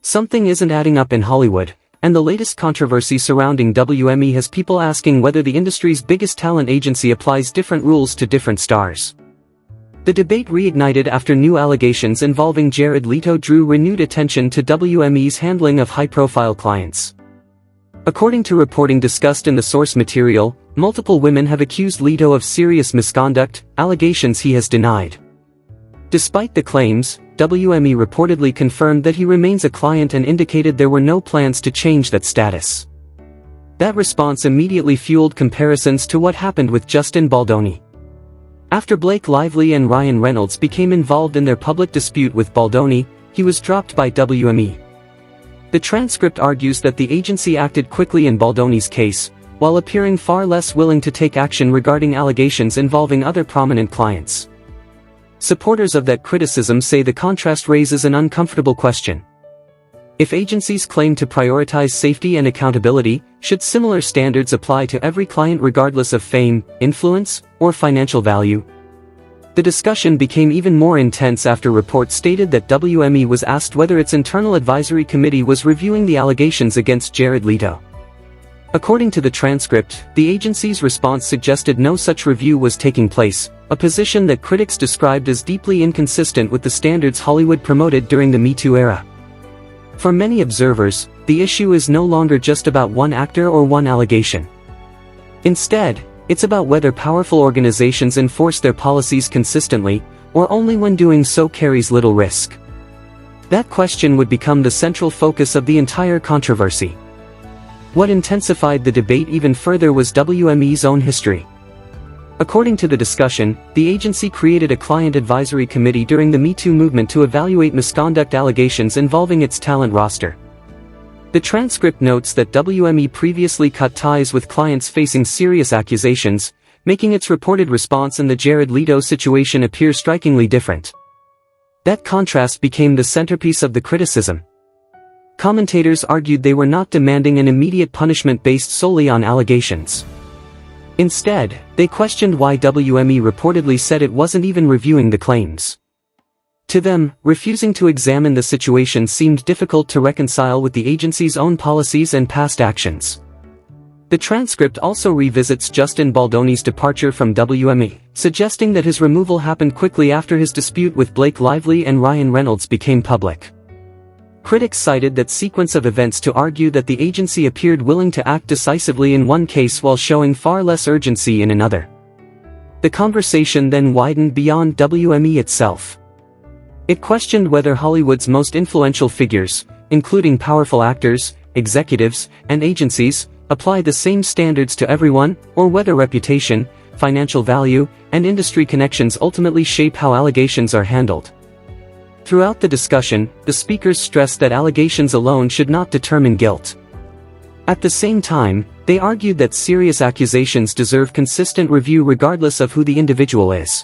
Something isn't adding up in Hollywood, and the latest controversy surrounding WME has people asking whether the industry's biggest talent agency applies different rules to different stars. The debate reignited after new allegations involving Jared Leto drew renewed attention to WME's handling of high-profile clients. According to reporting discussed in the source material, multiple women have accused Leto of serious misconduct, allegations he has denied. Despite the claims, WME reportedly confirmed that he remains a client and indicated there were no plans to change that status. That response immediately fueled comparisons to what happened with Justin Baldoni. After Blake Lively and Ryan Reynolds became involved in their public dispute with Baldoni, he was dropped by WME. The transcript argues that the agency acted quickly in Baldoni's case, while appearing far less willing to take action regarding allegations involving other prominent clients. Supporters of that criticism say the contrast raises an uncomfortable question. If agencies claim to prioritize safety and accountability, should similar standards apply to every client regardless of fame, influence, or financial value? The discussion became even more intense after reports stated that WME was asked whether its internal advisory committee was reviewing the allegations against Jared Leto. According to the transcript, the agency's response suggested no such review was taking place, a position that critics described as deeply inconsistent with the standards Hollywood promoted during the Me Too era. For many observers, the issue is no longer just about one actor or one allegation. Instead, it's about whether powerful organizations enforce their policies consistently, or only when doing so carries little risk. That question would become the central focus of the entire controversy. What intensified the debate even further was WME's own history. According to the discussion, the agency created a client advisory committee during the Me Too movement to evaluate misconduct allegations involving its talent roster. The transcript notes that WME previously cut ties with clients facing serious accusations, making its reported response in the Jared Leto situation appear strikingly different. That contrast became the centerpiece of the criticism. Commentators argued they were not demanding an immediate punishment based solely on allegations. Instead, they questioned why WME reportedly said it wasn't even reviewing the claims. To them, refusing to examine the situation seemed difficult to reconcile with the agency's own policies and past actions. The transcript also revisits Justin Baldoni's departure from WME, suggesting that his removal happened quickly after his dispute with Blake Lively and Ryan Reynolds became public. Critics cited that sequence of events to argue that the agency appeared willing to act decisively in one case while showing far less urgency in another. The conversation then widened beyond WME itself. It questioned whether Hollywood's most influential figures, including powerful actors, executives, and agencies, apply the same standards to everyone, or whether reputation, financial value, and industry connections ultimately shape how allegations are handled. Throughout the discussion, the speakers stressed that allegations alone should not determine guilt. At the same time, they argued that serious accusations deserve consistent review regardless of who the individual is.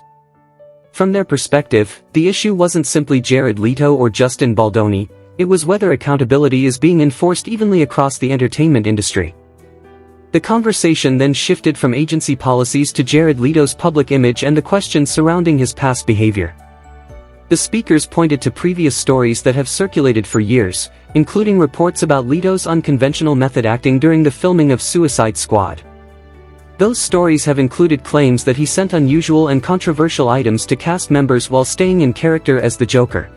From their perspective, the issue wasn't simply Jared Leto or Justin Baldoni, it was whether accountability is being enforced evenly across the entertainment industry. The conversation then shifted from agency policies to Jared Leto's public image and the questions surrounding his past behavior. The speakers pointed to previous stories that have circulated for years, including reports about Leto's unconventional method acting during the filming of Suicide Squad. Those stories have included claims that he sent unusual and controversial items to cast members while staying in character as the Joker.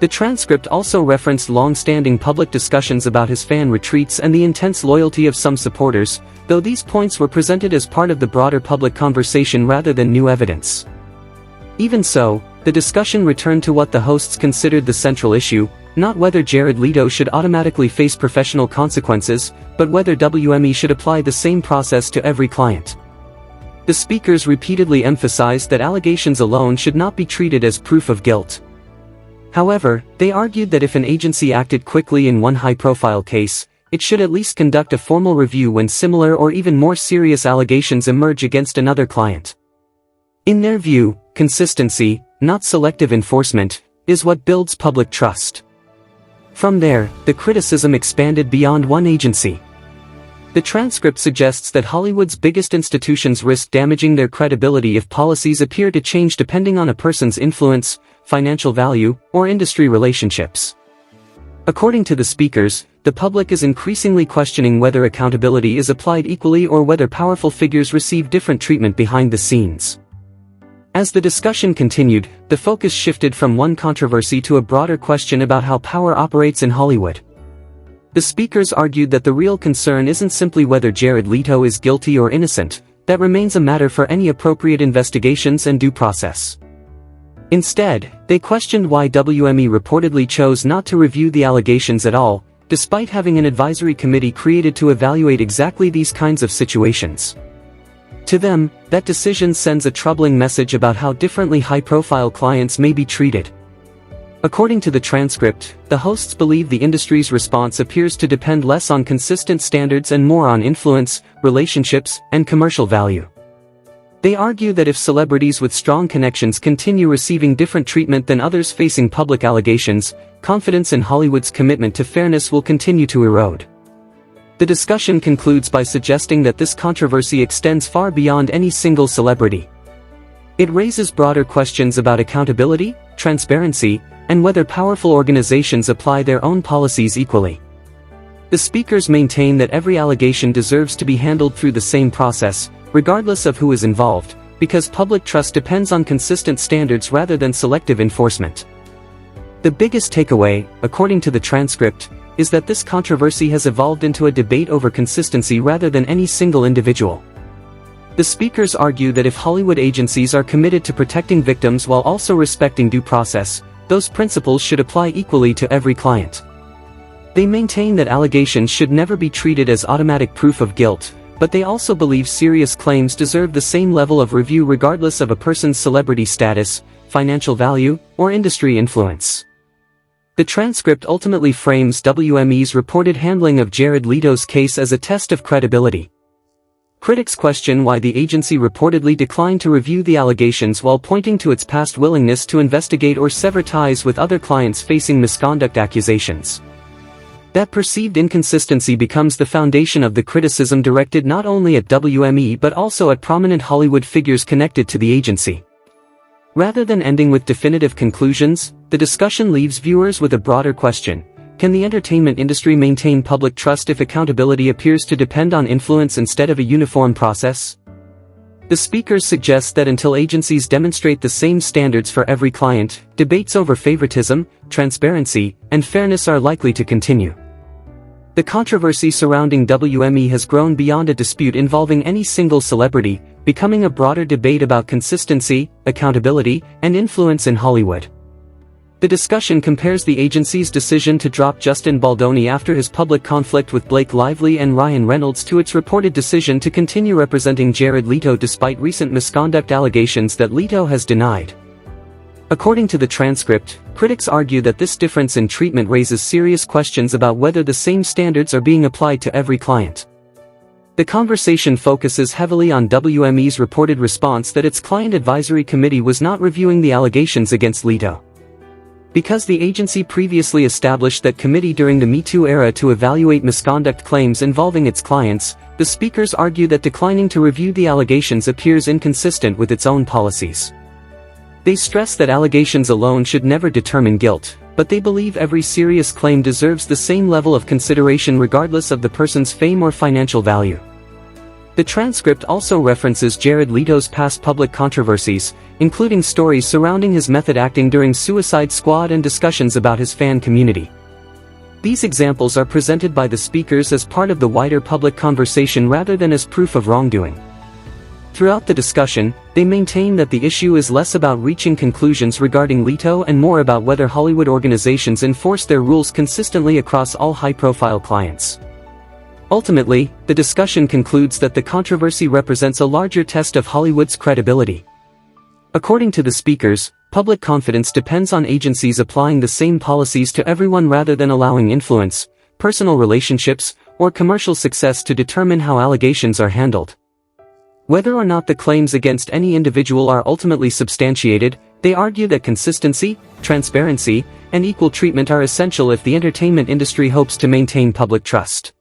The transcript also referenced long-standing public discussions about his fan retreats and the intense loyalty of some supporters, though these points were presented as part of the broader public conversation rather than new evidence. Even so, the discussion returned to what the hosts considered the central issue, not whether Jared Leto should automatically face professional consequences, but whether WME should apply the same process to every client. The speakers repeatedly emphasized that allegations alone should not be treated as proof of guilt. However, they argued that if an agency acted quickly in one high-profile case, it should at least conduct a formal review when similar or even more serious allegations emerge against another client. In their view, consistency, not selective enforcement, is what builds public trust. From there, the criticism expanded beyond one agency. The transcript suggests that Hollywood's biggest institutions risk damaging their credibility if policies appear to change depending on a person's influence, financial value, or industry relationships. According to the speakers, the public is increasingly questioning whether accountability is applied equally or whether powerful figures receive different treatment behind the scenes. As the discussion continued, the focus shifted from one controversy to a broader question about how power operates in Hollywood. The speakers argued that the real concern isn't simply whether Jared Leto is guilty or innocent, that remains a matter for any appropriate investigations and due process. Instead, they questioned why WME reportedly chose not to review the allegations at all, despite having an advisory committee created to evaluate exactly these kinds of situations. To them, that decision sends a troubling message about how differently high-profile clients may be treated. According to the transcript, the hosts believe the industry's response appears to depend less on consistent standards and more on influence, relationships, and commercial value. They argue that if celebrities with strong connections continue receiving different treatment than others facing public allegations, confidence in Hollywood's commitment to fairness will continue to erode. The discussion concludes by suggesting that this controversy extends far beyond any single celebrity. It raises broader questions about accountability, transparency, and whether powerful organizations apply their own policies equally. The speakers maintain that every allegation deserves to be handled through the same process, regardless of who is involved, because public trust depends on consistent standards rather than selective enforcement. The biggest takeaway, according to the transcript, is that this controversy has evolved into a debate over consistency rather than any single individual. The speakers argue that if Hollywood agencies are committed to protecting victims while also respecting due process, those principles should apply equally to every client. They maintain that allegations should never be treated as automatic proof of guilt, but they also believe serious claims deserve the same level of review regardless of a person's celebrity status, financial value, or industry influence. The transcript ultimately frames WME's reported handling of Jared Leto's case as a test of credibility. Critics question why the agency reportedly declined to review the allegations while pointing to its past willingness to investigate or sever ties with other clients facing misconduct accusations. That perceived inconsistency becomes the foundation of the criticism directed not only at WME but also at prominent Hollywood figures connected to the agency. Rather than ending with definitive conclusions, the discussion leaves viewers with a broader question. Can the entertainment industry maintain public trust if accountability appears to depend on influence instead of a uniform process? The speakers suggest that until agencies demonstrate the same standards for every client, debates over favoritism, transparency, and fairness are likely to continue. The controversy surrounding WME has grown beyond a dispute involving any single celebrity, becoming a broader debate about consistency, accountability, and influence in Hollywood. The discussion compares the agency's decision to drop Justin Baldoni after his public conflict with Blake Lively and Ryan Reynolds to its reported decision to continue representing Jared Leto despite recent misconduct allegations that Leto has denied. According to the transcript, critics argue that this difference in treatment raises serious questions about whether the same standards are being applied to every client. The conversation focuses heavily on WME's reported response that its client advisory committee was not reviewing the allegations against Leto. Because the agency previously established that committee during the Me Too era to evaluate misconduct claims involving its clients, the speakers argue that declining to review the allegations appears inconsistent with its own policies. They stress that allegations alone should never determine guilt, but they believe every serious claim deserves the same level of consideration regardless of the person's fame or financial value. The transcript also references Jared Leto's past public controversies, including stories surrounding his method acting during Suicide Squad and discussions about his fan community. These examples are presented by the speakers as part of the wider public conversation rather than as proof of wrongdoing. Throughout the discussion, they maintain that the issue is less about reaching conclusions regarding Leto and more about whether Hollywood organizations enforce their rules consistently across all high-profile clients. Ultimately, the discussion concludes that the controversy represents a larger test of Hollywood's credibility. According to the speakers, public confidence depends on agencies applying the same policies to everyone rather than allowing influence, personal relationships, or commercial success to determine how allegations are handled. Whether or not the claims against any individual are ultimately substantiated, they argue that consistency, transparency, and equal treatment are essential if the entertainment industry hopes to maintain public trust.